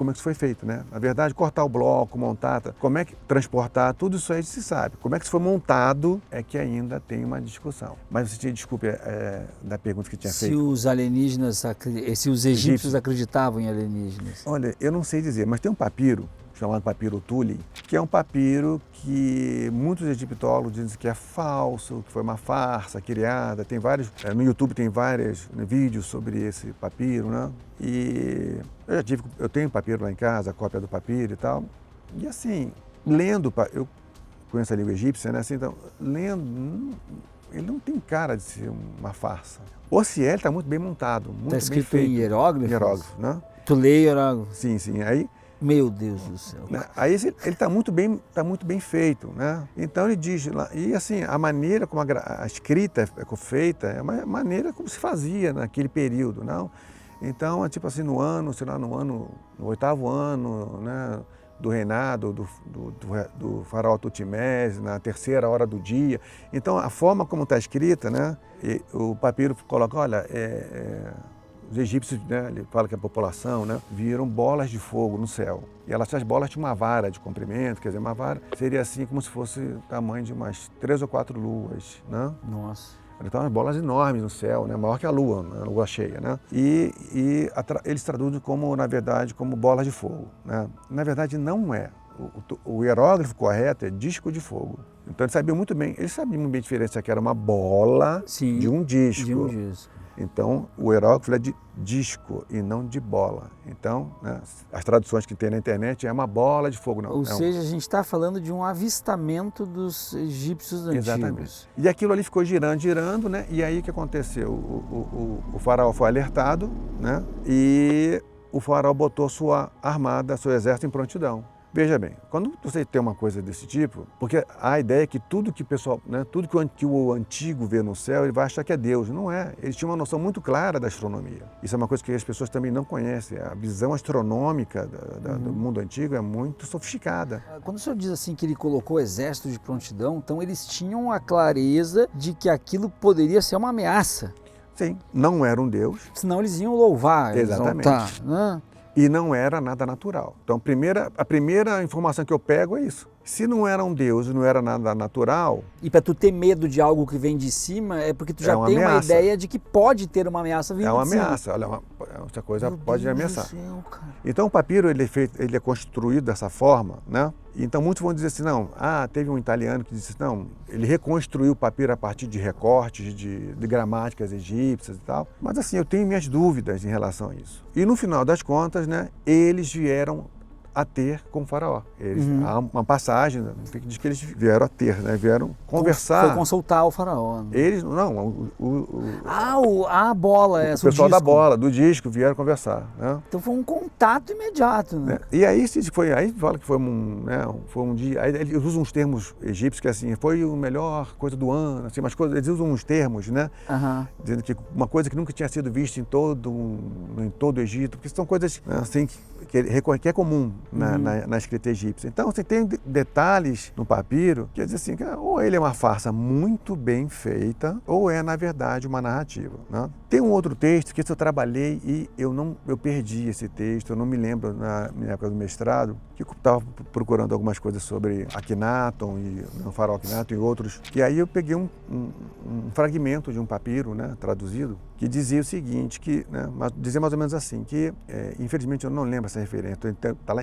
como é que isso foi feito, né? Na verdade, cortar o bloco, montar, como é que transportar, tudo isso aí se sabe. Como é que isso foi montado é que ainda tem uma discussão. Mas você tinha, desculpe, da pergunta que tinha feito. Se os egípcios acreditavam em alienígenas? Olha, eu não sei dizer, mas tem um papiro chamado papiro Thule, que é um papiro que muitos egiptólogos dizem que é falso, que foi uma farsa criada. Tem vários, no YouTube tem vários vídeos sobre esse papiro, né? E eu tenho papiro lá em casa, a cópia do papiro e tal. E assim, lendo, eu conheço a língua egípcia, né? Assim, então, lendo, ele não tem cara de ser uma farsa. Ou se ele está muito bem montado, muito bem feito. Está escrito em hieróglifos? Hieróglifo, né? Tu lê hieróglifo? Sim, sim. Aí, meu Deus do céu. Aí ele está muito bem feito, né? Então ele diz lá, e assim, a maneira como a escrita é feita é uma maneira como se fazia naquele período, não? Então, é tipo assim, no 8º ano, né, do reinado do faraó Tutmés, na 3ª hora do dia. Então, a forma como está escrita, né, o papiro coloca, olha, os egípcios, né, ele fala que a população, né, viram bolas de fogo no céu. E essas bolas tinham uma vara de comprimento, quer dizer, uma vara seria assim como se fosse o tamanho de umas 3 ou 4 luas, né? Nossa. Então, umas bolas enormes no céu, né, maior que a lua, né, a lua cheia, né? E eles traduzem como, na verdade, como bolas de fogo, né? Na verdade, não é. O hieróglifo correto é disco de fogo. Então, eles sabiam muito bem a diferença que era uma bola de um disco. De um disco. Então, o hieróglifo é de disco e não de bola. Então, né, as traduções que tem na internet é uma bola de fogo. Não, Ou seja, a gente está falando de um avistamento dos egípcios antigos. Exatamente. E aquilo ali ficou girando, né? E aí o que aconteceu? O faraó foi alertado, né? E o faraó botou sua armada, seu exército em prontidão. Veja bem, quando você tem uma coisa desse tipo, porque a ideia é que tudo que o pessoal, né, tudo que o antigo vê no céu, ele vai achar que é Deus. Não é. Eles tinham uma noção muito clara da astronomia. Isso é uma coisa que as pessoas também não conhecem. A visão astronômica do mundo antigo é muito sofisticada. Quando o senhor diz assim que ele colocou o exército de prontidão, então eles tinham a clareza de que aquilo poderia ser uma ameaça. Sim, não era um Deus. Senão eles iam louvar, exatamente. Exaltar, né? E não era nada natural. Então, a primeira informação que eu pego é isso. Se não era um Deus e não era nada natural... E para tu ter medo de algo que vem de cima, é porque tu já tem uma ideia de que pode ter uma ameaça vindo de cima. É uma ameaça, olha, essa coisa pode ameaçar. Meu Deus do céu, cara. Então, o papiro ele é construído dessa forma, né? Então, muitos vão dizer assim, não, teve um italiano que disse, não, ele reconstruiu o papiro a partir de recortes de gramáticas egípcias e tal. Mas, assim, eu tenho minhas dúvidas em relação a isso. E, no final das contas, né, eles vieram a ter com o faraó. Há uma passagem que diz que eles vieram a ter, né? Vieram conversar. Foi consultar o faraó. Né? Eles, não, a bola, o pessoal da bola, do disco, vieram conversar. Né? Então foi um contato imediato. Né? E aí fala que foi um dia, aí eles usam uns termos egípcios que assim, foi a melhor coisa do ano, assim, umas coisas, eles usam uns termos, né? Dizendo que uma coisa que nunca tinha sido vista em todo o Egito, porque são coisas assim que é comum na escrita egípcia. Então, você tem detalhes no papiro que diz assim, que ou ele é uma farsa muito bem feita, ou é, na verdade, uma narrativa. Né? Tem um outro texto que eu trabalhei e eu perdi esse texto, eu não me lembro na minha época do mestrado, que eu estava procurando algumas coisas sobre Akhenaton, o faraó Akhenaton e outros. E aí eu peguei um fragmento de um papiro, né, traduzido, que dizia o seguinte, dizia mais ou menos assim, que infelizmente eu não lembro essa referência,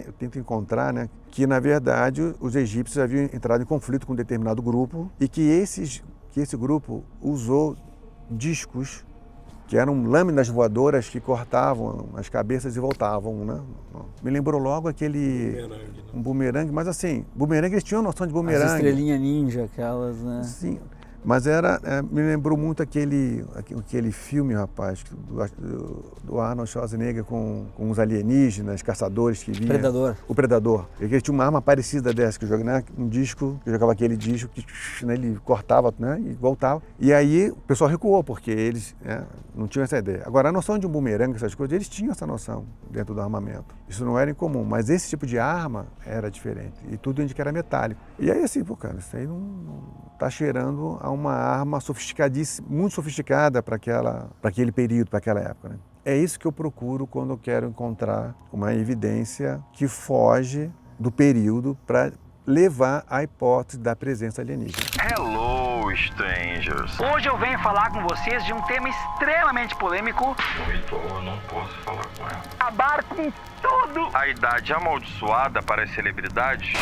eu tento encontrar, né, que na verdade os egípcios haviam entrado em conflito com um determinado grupo e que esse grupo usou discos que eram lâminas voadoras que cortavam as cabeças e voltavam, né? Me lembrou logo aquele bumerangue, mas assim, bumerangue, eles tinham noção de bumerangue. As estrelinhas ninja, aquelas, né? Sim. Mas me lembrou muito aquele filme, rapaz, do Arnold Schwarzenegger com os alienígenas, caçadores que vinham. Predador. O Predador. Ele tinha uma arma parecida dessa, que jogava, né, um disco, que jogava aquele disco, que né, ele cortava, né, e voltava. E aí o pessoal recuou, porque eles não tinham essa ideia. Agora, a noção de um bumerangue, essas coisas, eles tinham essa noção dentro do armamento. Isso não era incomum, mas esse tipo de arma era diferente. E tudo indica que era metálico. E aí assim, cara, isso aí não tá cheirando a uma arma sofisticadíssima, muito sofisticada para aquele período, para aquela época. Né? É isso que eu procuro quando eu quero encontrar uma evidência que foge do período para levar à hipótese da presença alienígena. Hello, strangers. Hoje eu venho falar com vocês de um tema extremamente polêmico. Eu não posso falar com ela. Acabar com tudo. A idade amaldiçoada para as celebridades